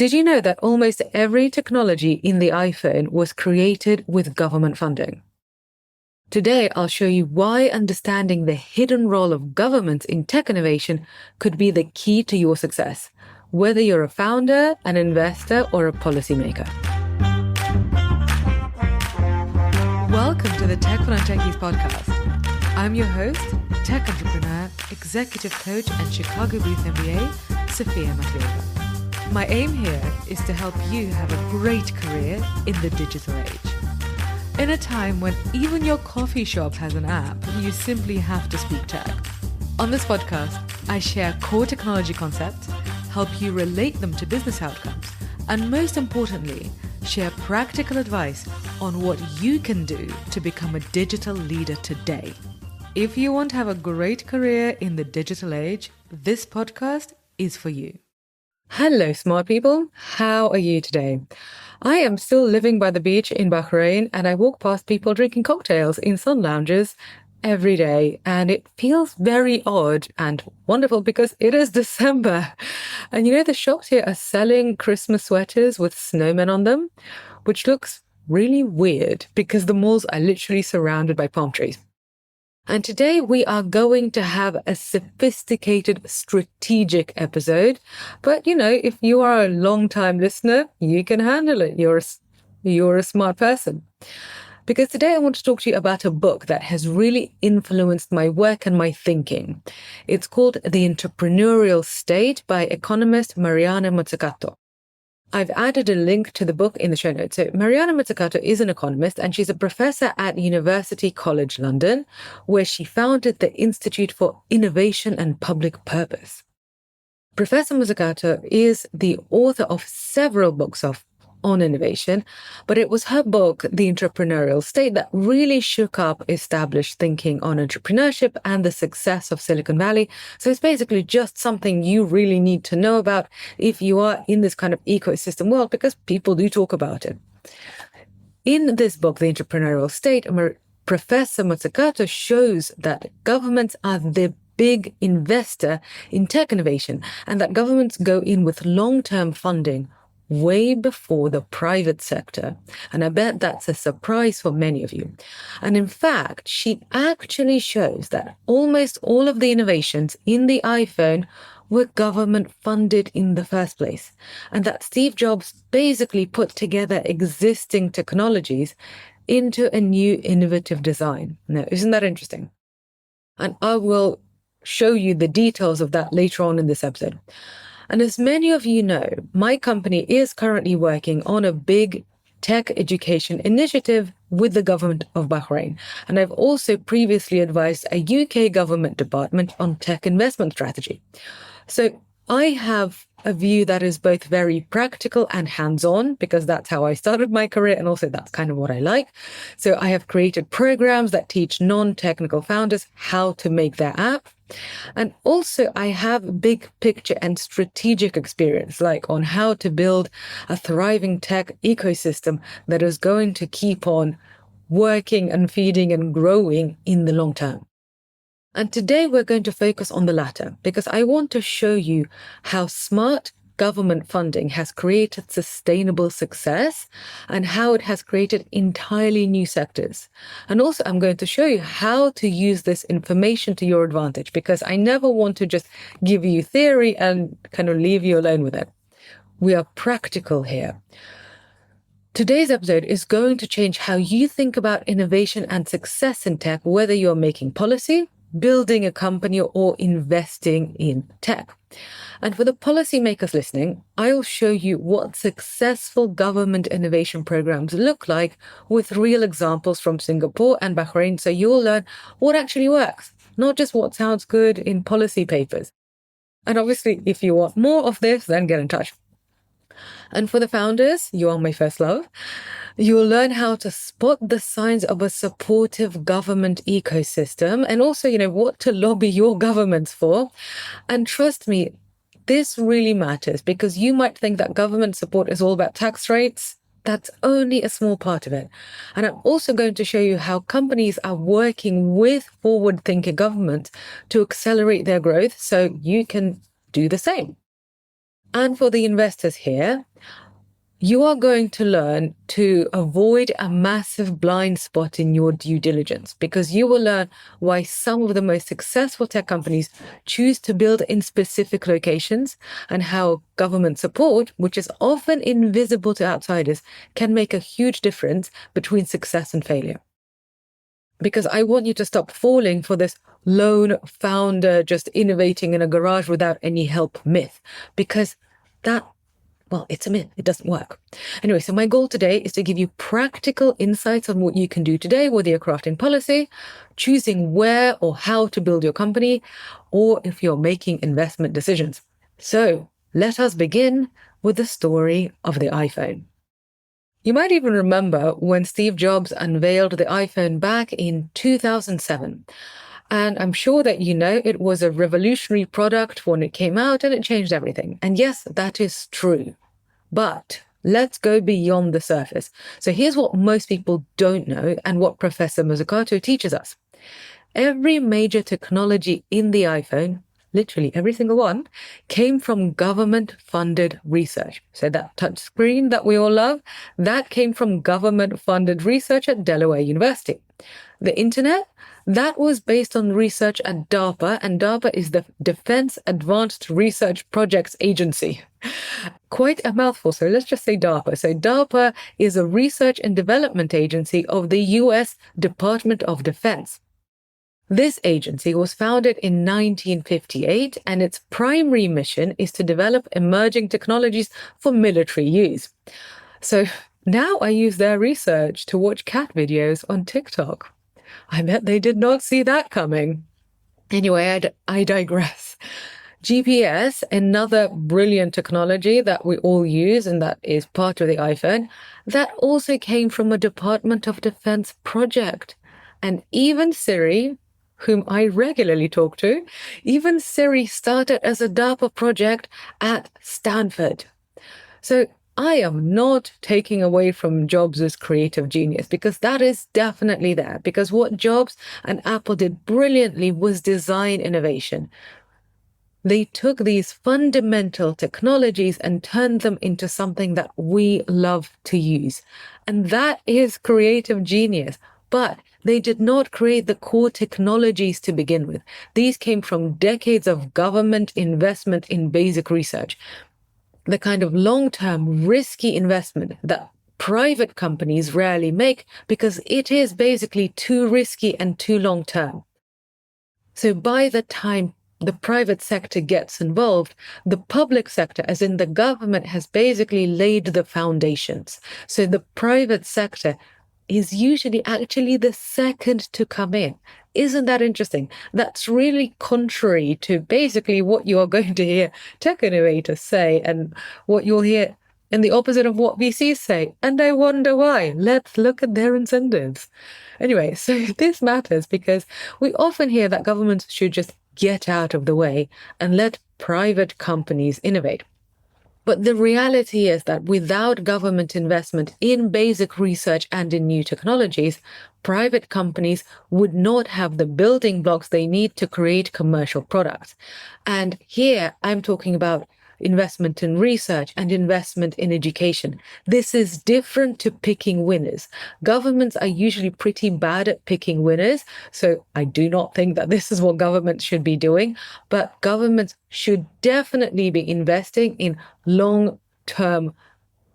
Did you know that almost every technology in the iPhone was created with government funding? Today, I'll show you why understanding the hidden role of governments in tech innovation could be the key to your success, whether you're a founder, an investor, or a policymaker. Welcome to the Tech for Non-Techies podcast. I'm your host, tech entrepreneur, executive coach, and Chicago Booth MBA, Sophia Matliova. My aim here is to help you have a great career in the digital age. In a time when even your coffee shop has an app, you simply have to speak tech. On this podcast, I share core technology concepts, help you relate them to business outcomes, and most importantly, share practical advice on what you can do to become a digital leader today. If you want to have a great career in the digital age, this podcast is for you. Hello, smart people. How are you today? I am still living by the beach in Bahrain, and I walk past people drinking cocktails in sun lounges every day, and it feels very odd and wonderful because it is December. And the shops here are selling Christmas sweaters with snowmen on them, which looks really weird because the malls are literally surrounded by palm trees. And today we are going to have a sophisticated, strategic episode. But, if you are a long-time listener, you can handle it. You're a smart person. Because today I want to talk to you about a book that has really influenced my work and my thinking. It's called The Entrepreneurial State by Economist Mariana Mazzucato. I've added a link to the book in the show notes. So Mariana Mazzucato is an economist, and she's a professor at University College London, where she founded the Institute for Innovation and Public Purpose. Professor Mazzucato is the author of several books on innovation, but it was her book, The Entrepreneurial State, that really shook up established thinking on entrepreneurship and the success of Silicon Valley. So it's basically just something you really need to know about if you are in this kind of ecosystem world, because people do talk about it. In this book, The Entrepreneurial State, Professor Mazzucato shows that governments are the big investor in tech innovation, and that governments go in with long-term funding way before the private sector. And I bet that's a surprise for many of you. And in fact, she actually shows that almost all of the innovations in the iPhone were government funded in the first place. And that Steve Jobs basically put together existing technologies into a new innovative design. Now, isn't that interesting? And I will show you the details of that later on in this episode. And as many of you know, my company is currently working on a big tech education initiative with the government of Bahrain. And I've also previously advised a UK government department on tech investment strategy. So I have a view that is both very practical and hands-on, because that's how I started my career, and also that's kind of what I like. So I have created programs that teach non-technical founders how to make their app. And also I have big picture and strategic experience, like on how to build a thriving tech ecosystem that is going to keep on working and feeding and growing in the long term. And today we're going to focus on the latter, because I want to show you how smart government funding has created sustainable success and how it has created entirely new sectors. And also I'm going to show you how to use this information to your advantage, because I never want to just give you theory and kind of leave you alone with it. We are practical here. Today's episode is going to change how you think about innovation and success in tech, whether you're making policy, building a company, or investing in tech. And for the policymakers listening, I'll show you what successful government innovation programs look like with real examples from Singapore and Bahrain, so you'll learn what actually works, not just what sounds good in policy papers. And obviously, if you want more of this, then get in touch. And for the founders, you are my first love. You will learn how to spot the signs of a supportive government ecosystem, and also, what to lobby your governments for. And trust me, this really matters, because you might think that government support is all about tax rates. That's only a small part of it. And I'm also going to show you how companies are working with forward-thinking governments to accelerate their growth, so you can do the same. And for the investors here, you are going to learn to avoid a massive blind spot in your due diligence, because you will learn why some of the most successful tech companies choose to build in specific locations, and how government support, which is often invisible to outsiders, can make a huge difference between success and failure. Because I want you to stop falling for this lone founder just innovating in a garage without any help myth, because well, it's a myth. It doesn't work. Anyway, so my goal today is to give you practical insights on what you can do today, whether you're crafting policy, choosing where or how to build your company, or if you're making investment decisions. So let us begin with the story of the iPhone. You might even remember when Steve Jobs unveiled the iPhone back in 2007. And I'm sure that you know it was a revolutionary product when it came out, and it changed everything. And yes, that is true. But let's go beyond the surface. So here's what most people don't know, and what Professor Mazzucato teaches us. Every major technology in the iPhone, literally every single one, came from government-funded research. So that touchscreen that we all love, that came from government-funded research at Delaware University. The internet, that was based on research at DARPA, and DARPA is the Defense Advanced Research Projects Agency. Quite a mouthful, so let's just say DARPA. So DARPA is a research and development agency of the US Department of Defense. This agency was founded in 1958, and its primary mission is to develop emerging technologies for military use. So now I use their research to watch cat videos on TikTok. I bet they did not see that coming. Anyway, I digress. GPS, another brilliant technology that we all use and that is part of the iPhone, that also came from a Department of Defense project. And even Siri, whom I regularly talk to, even Siri started as a DARPA project at Stanford. So I am not taking away from Jobs' creative genius, because that is definitely there. Because what Jobs and Apple did brilliantly was design innovation. They took these fundamental technologies and turned them into something that we love to use. And that is creative genius. But they did not create the core technologies to begin with. These came from decades of government investment in basic research. The kind of long-term risky investment that private companies rarely make, because it is basically too risky and too long-term. So by the time the private sector gets involved, the public sector, as in the government, has basically laid the foundations. So the private sector is usually actually the second to come in. Isn't that interesting? That's really contrary to basically what you are going to hear tech innovators say, and what you'll hear in the opposite of what VCs say. And I wonder why. Let's look at their incentives. Anyway, so this matters because we often hear that governments should just get out of the way and let private companies innovate. But the reality is that without government investment in basic research and in new technologies, private companies would not have the building blocks they need to create commercial products. And here I'm talking about investment in research and investment in education. This is different to picking winners. Governments are usually pretty bad at picking winners, so I do not think that this is what governments should be doing, but governments should definitely be investing in long-term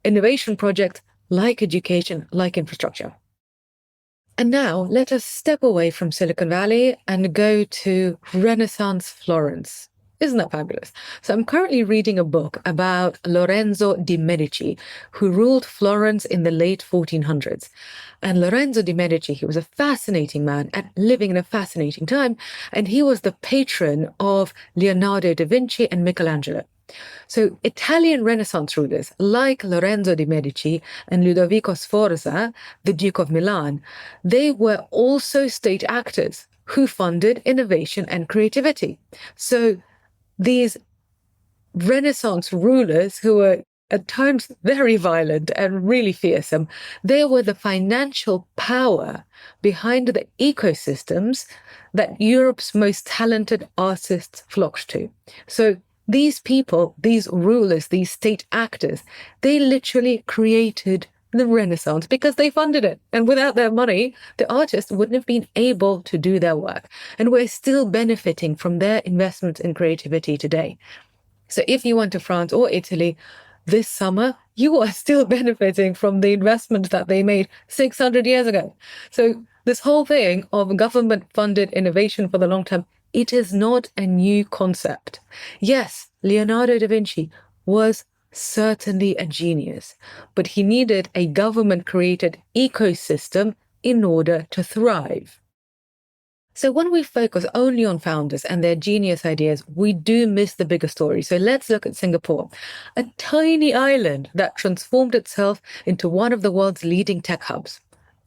innovation projects like education, like infrastructure. And now let us step away from Silicon Valley and go to Renaissance Florence. Isn't that fabulous? So I'm currently reading a book about Lorenzo de' Medici, who ruled Florence in the late 1400s. And Lorenzo de' Medici, he was a fascinating man and living in a fascinating time, and he was the patron of Leonardo da Vinci and Michelangelo. So Italian Renaissance rulers like Lorenzo de' Medici and Ludovico Sforza, the Duke of Milan, they were also state actors who funded innovation and creativity. So these Renaissance rulers, who were at times very violent and really fearsome, they were the financial power behind the ecosystems that Europe's most talented artists flocked to. So these people, these rulers, these state actors, they literally created the Renaissance because they funded it. And without their money, the artists wouldn't have been able to do their work. And we're still benefiting from their investments in creativity today. So if you went to France or Italy this summer, you are still benefiting from the investments that they made 600 years ago. So this whole thing of government-funded innovation for the long term, it is not a new concept. Yes, Leonardo da Vinci was certainly a genius, but he needed a government-created ecosystem in order to thrive. So when we focus only on founders and their genius ideas, we do miss the bigger story. So let's look at Singapore, a tiny island that transformed itself into one of the world's leading tech hubs.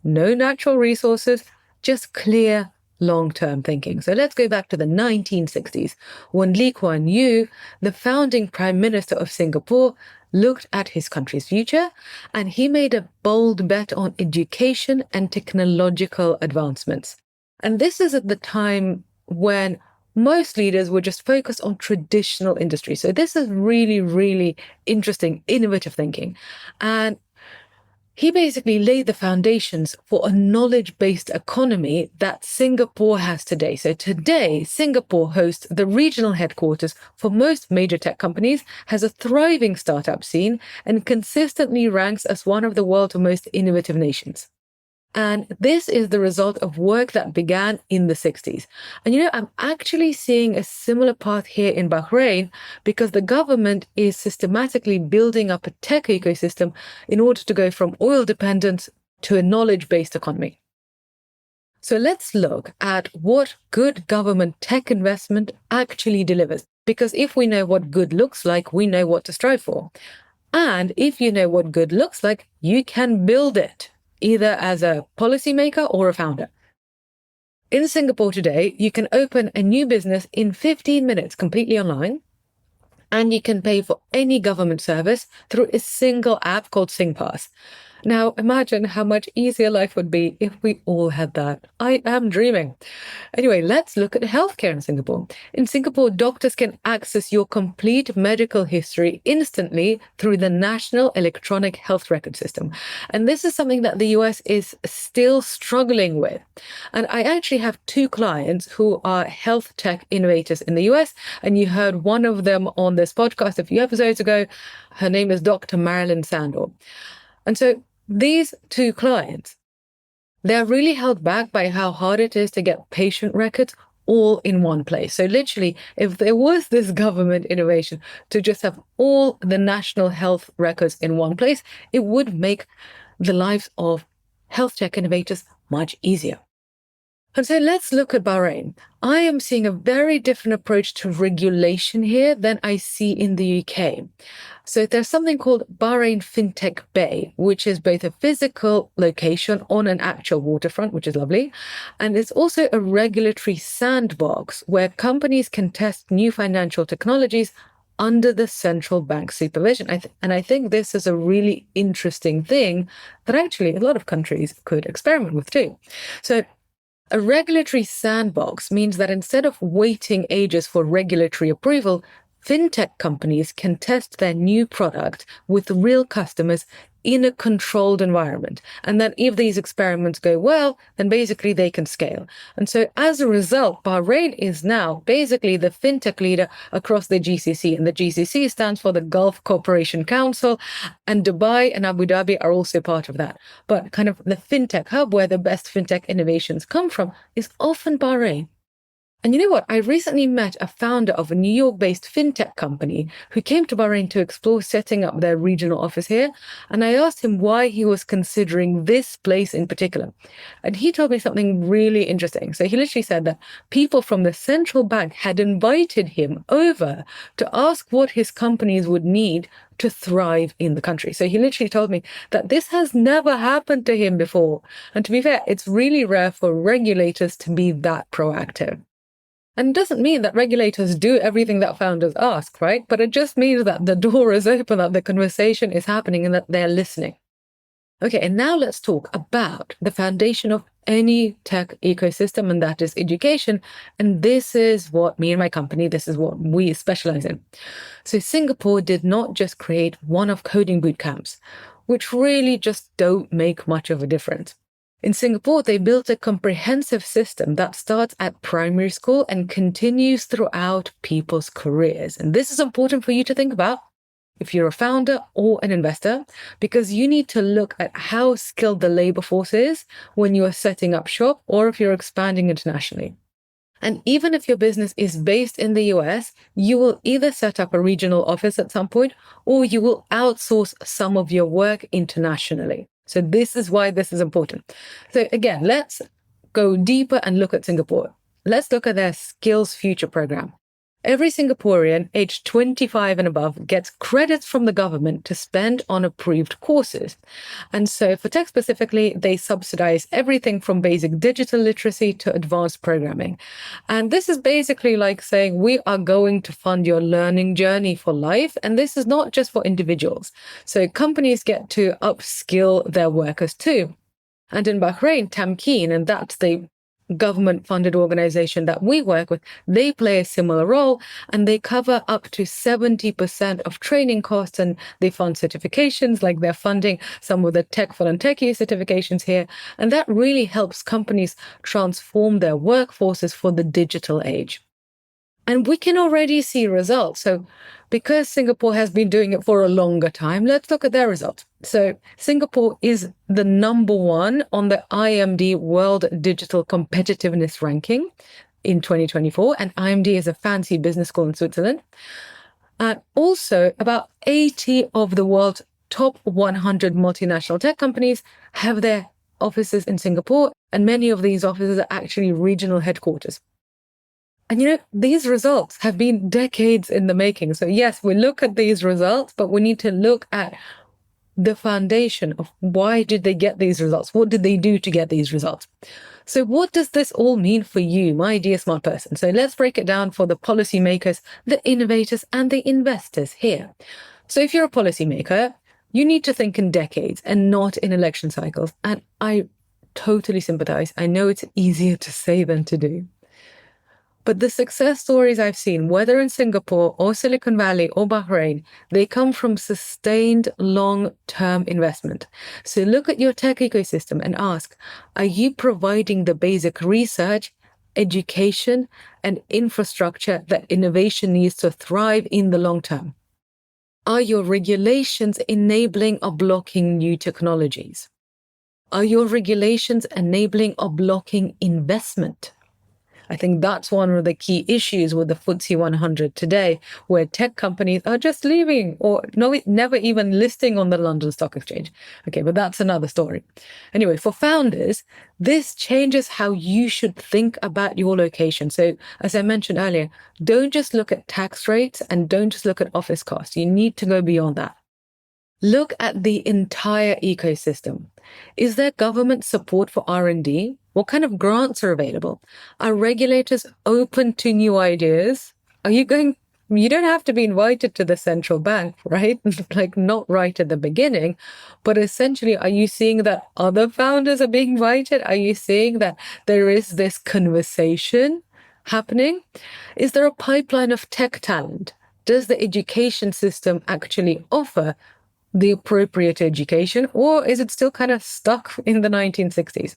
No natural resources, just clear long-term thinking. So let's go back to the 1960s, when Lee Kuan Yew, the founding Prime Minister of Singapore, looked at his country's future, and he made a bold bet on education and technological advancements. And this is at the time when most leaders were just focused on traditional industries. So this is really, really interesting, innovative thinking. And he basically laid the foundations for a knowledge-based economy that Singapore has today. So today, Singapore hosts the regional headquarters for most major tech companies, has a thriving startup scene, and consistently ranks as one of the world's most innovative nations. And this is the result of work that began in the 60s. And I'm actually seeing a similar path here in Bahrain because the government is systematically building up a tech ecosystem in order to go from oil dependence to a knowledge-based economy. So let's look at what good government tech investment actually delivers. Because if we know what good looks like, we know what to strive for. And if you know what good looks like, you can build it, either as a policymaker or a founder. In Singapore today, you can open a new business in 15 minutes completely online, and you can pay for any government service through a single app called SingPass. Now, imagine how much easier life would be if we all had that. I am dreaming. Anyway, let's look at healthcare in Singapore. In Singapore, doctors can access your complete medical history instantly through the National Electronic Health Record System. And this is something that the US is still struggling with. And I actually have two clients who are health tech innovators in the US, and you heard one of them on this podcast a few episodes ago. Her name is Dr. Marilyn Sandor. And so these two clients, they're really held back by how hard it is to get patient records all in one place. So literally, if there was this government innovation to just have all the national health records in one place, it would make the lives of health tech innovators much easier. And so let's look at Bahrain. I am seeing a very different approach to regulation here than I see in the UK. So there's something called Bahrain Fintech Bay, which is both a physical location on an actual waterfront, which is lovely, and it's also a regulatory sandbox where companies can test new financial technologies under the central bank supervision. And I think this is a really interesting thing that actually a lot of countries could experiment with too. So a regulatory sandbox means that instead of waiting ages for regulatory approval, fintech companies can test their new product with real customers in a controlled environment. And then if these experiments go well, then basically they can scale. And so as a result, Bahrain is now basically the fintech leader across the GCC. And the GCC stands for the Gulf Cooperation Council, and Dubai and Abu Dhabi are also part of that. But kind of the fintech hub where the best fintech innovations come from is often Bahrain. And you know what? I recently met a founder of a New York-based fintech company who came to Bahrain to explore setting up their regional office here. And I asked him why he was considering this place in particular. And he told me something really interesting. So he literally said that people from the central bank had invited him over to ask what his companies would need to thrive in the country. So he literally told me that this has never happened to him before. And to be fair, it's really rare for regulators to be that proactive. And it doesn't mean that regulators do everything that founders ask, right? But it just means that the door is open, that the conversation is happening, and that they're listening. Okay, and now let's talk about the foundation of any tech ecosystem, and that is education. And this is what me and my company, this is what we specialize in. So Singapore did not just create one-off coding boot camps, which really just don't make much of a difference. In Singapore, they built a comprehensive system that starts at primary school and continues throughout people's careers. And this is important for you to think about if you're a founder or an investor, because you need to look at how skilled the labor force is when you are setting up shop or if you're expanding internationally. And even if your business is based in the US, you will either set up a regional office at some point or you will outsource some of your work internationally. So this is why this is important. So again, let's go deeper and look at Singapore. Let's look at their Skills Future program. Every Singaporean aged 25 and above gets credits from the government to spend on approved courses. And so for tech specifically, they subsidize everything from basic digital literacy to advanced programming. And this is basically like saying we are going to fund your learning journey for life. And this is not just for individuals. So companies get to upskill their workers too. And in Bahrain, Tamkeen, and that's the government-funded organization that we work with, they play a similar role and they cover up to 70% of training costs, and they fund certifications, like they're funding some of the Tech for Non-Techies certifications here. And that really helps companies transform their workforces for the digital age. And we can already see results. So because Singapore has been doing it for a longer time, let's look at their results. So Singapore is the number one on the IMD World Digital Competitiveness Ranking in 2024. And IMD is a fancy business school in Switzerland. And also about 80 of the world's top 100 multinational tech companies have their offices in Singapore. And many of these offices are actually regional headquarters. And these results have been decades in the making. So yes, we look at these results, but we need to look at the foundation of why did they get these results? What did they do to get these results? So what does this all mean for you, my dear smart person? So let's break it down for the policymakers, the innovators, and the investors here. So if you're a policymaker, you need to think in decades and not in election cycles. And I totally sympathize. I know it's easier to say than to do. But the success stories I've seen, whether in Singapore or Silicon Valley or Bahrain, they come from sustained long-term investment. So look at your tech ecosystem and ask, are you providing the basic research, education, and infrastructure that innovation needs to thrive in the long term? Are your regulations enabling or blocking new technologies? Are your regulations enabling or blocking investment? I think that's one of the key issues with the FTSE 100 today, where tech companies are just leaving or never even listing on the London Stock Exchange. Okay, but that's another story. Anyway, for founders, this changes how you should think about your location. So as I mentioned earlier, don't just look at tax rates and don't just look at office costs. You need to go beyond that. Look at the entire ecosystem. Is there government support for R&D? What kind of grants are available? Are regulators open to new ideas? You don't have to be invited to the central bank, right? Like not right at the beginning, but essentially, are you seeing that other founders are being invited? Are you seeing that there is this conversation happening? Is there a pipeline of tech talent? Does the education system actually offer the appropriate education, or is it still kind of stuck in the 1960s?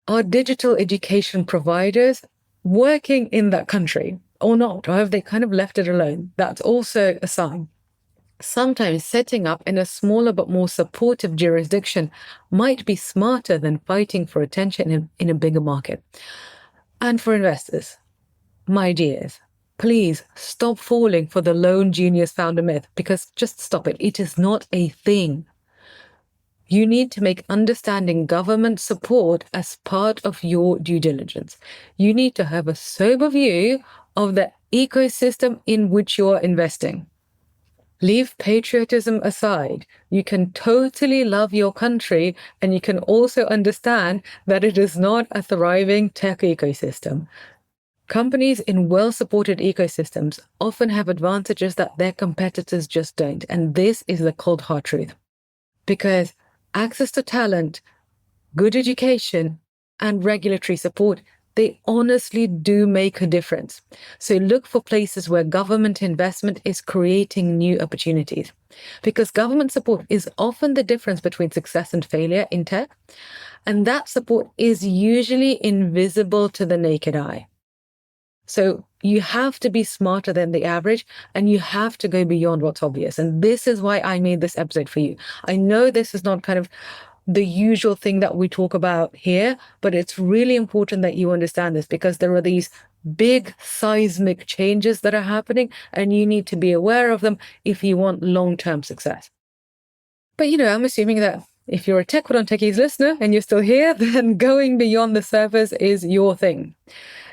Are digital education providers working in that country or not? Or have they kind of left it alone? That's also a sign. Sometimes setting up in a smaller but more supportive jurisdiction might be smarter than fighting for attention in a bigger market. And for investors, my dears, please stop falling for the lone genius founder myth, because just stop it. It is not a thing. You need to make understanding government support as part of your due diligence. You need to have a sober view of the ecosystem in which you're investing. Leave patriotism aside. You can totally love your country, and you can also understand that it is not a thriving tech ecosystem. Companies in well-supported ecosystems often have advantages that their competitors just don't. And this is the cold hard truth. Because access to talent, good education, and regulatory support, they honestly do make a difference. So look for places where government investment is creating new opportunities, because government support is often the difference between success and failure in tech. And that support is usually invisible to the naked eye. So you have to be smarter than the average, and you have to go beyond what's obvious. And this is why I made this episode for you. I know this is not kind of the usual thing that we talk about here, but it's really important that you understand this, because there are these big seismic changes that are happening, and you need to be aware of them if you want long-term success. But, I'm assuming that if you're a Tech on Techies listener and you're still here, then going beyond the surface is your thing.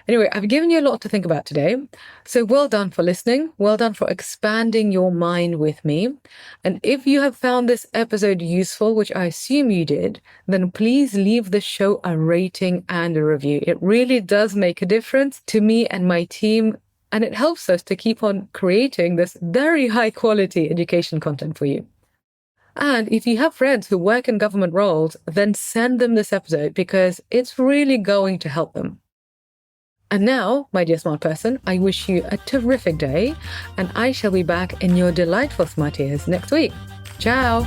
Anyway, I've given you a lot to think about today. So well done for listening. Well done for expanding your mind with me. And if you have found this episode useful, which I assume you did, then please leave the show a rating and a review. It really does make a difference to me and my team, and it helps us to keep on creating this very high quality education content for you. And if you have friends who work in government roles, then send them this episode, because it's really going to help them. And now, my dear smart person, I wish you a terrific day, and I shall be back in your delightful smart ears next week. Ciao!